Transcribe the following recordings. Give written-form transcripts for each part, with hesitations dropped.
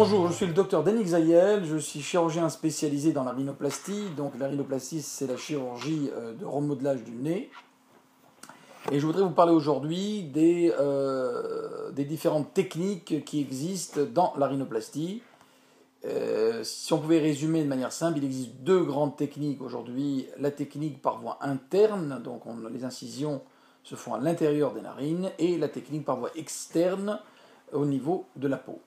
Bonjour, je suis le docteur Denis Xayel, je suis chirurgien spécialisé dans la rhinoplastie. Donc la rhinoplastie, c'est la chirurgie de remodelage du nez. Et je voudrais vous parler aujourd'hui des différentes techniques qui existent dans la rhinoplastie. Si on pouvait résumer de manière simple, il existe deux grandes techniques aujourd'hui. La technique par voie interne, donc les incisions se font à l'intérieur des narines, et la technique par voie externe au niveau de la peau.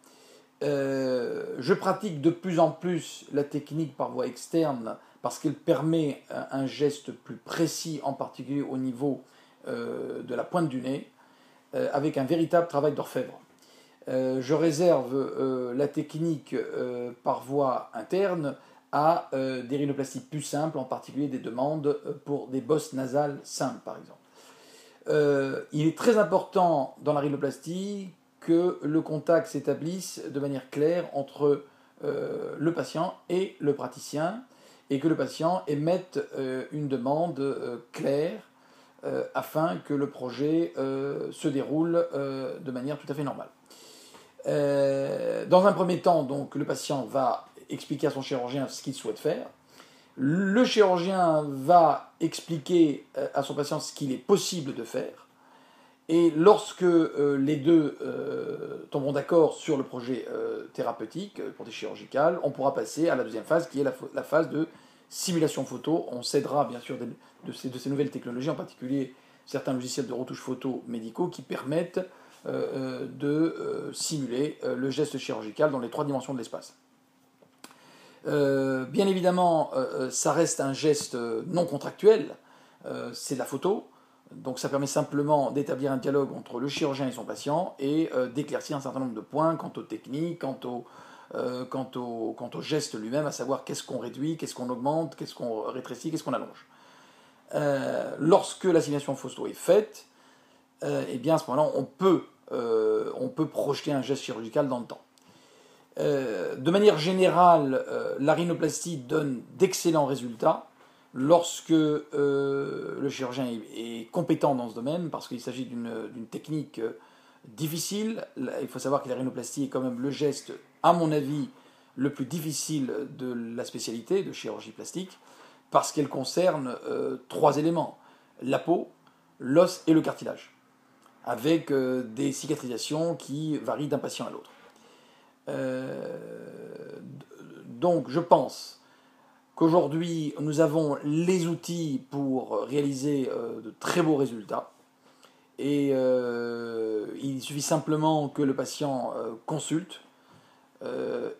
Je pratique de plus en plus la technique par voie externe parce qu'elle permet un geste plus précis, en particulier au niveau de la pointe du nez, avec un véritable travail d'orfèvre. Je réserve la technique par voie interne à des rhinoplasties plus simples, en particulier des demandes pour des bosses nasales simples, par exemple. Il est très important dans la rhinoplastie que le contact s'établisse de manière claire entre le patient et le praticien, et que le patient émette une demande claire afin que le projet se déroule de manière tout à fait normale. Dans un premier temps, donc, le patient va expliquer à son chirurgien ce qu'il souhaite faire. Le chirurgien va expliquer à son patient ce qu'il est possible de faire. Et lorsque les deux tomberont d'accord sur le projet thérapeutique, le projet chirurgical, on pourra passer à la deuxième phase, qui est la phase de simulation photo. On s'aidera bien sûr de ces nouvelles technologies, en particulier certains logiciels de retouche photo médicaux qui permettent de simuler le geste chirurgical dans les trois dimensions de l'espace. Bien évidemment, ça reste un geste non contractuel, c'est de la photo. Donc ça permet simplement d'établir un dialogue entre le chirurgien et son patient et d'éclaircir un certain nombre de points quant aux techniques, quant au geste lui-même, à savoir qu'est-ce qu'on réduit, qu'est-ce qu'on augmente, qu'est-ce qu'on rétrécit, qu'est-ce qu'on allonge. Lorsque la simulation photo est faite, eh bien à ce moment-là, on peut projeter un geste chirurgical dans le temps. De manière générale, la rhinoplastie donne d'excellents résultats lorsque le chirurgien est compétent dans ce domaine, parce qu'il s'agit d'une technique difficile. Il faut savoir que la rhinoplastie est quand même le geste, à mon avis, le plus difficile de la spécialité de chirurgie plastique, parce qu'elle concerne trois éléments: la peau, l'os et le cartilage, avec des cicatrisations qui varient d'un patient à l'autre. Donc je pense qu'aujourd'hui, nous avons les outils pour réaliser de très beaux résultats. Et il suffit simplement que le patient consulte,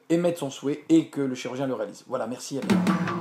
émette son souhait et que le chirurgien le réalise. Voilà, merci à vous.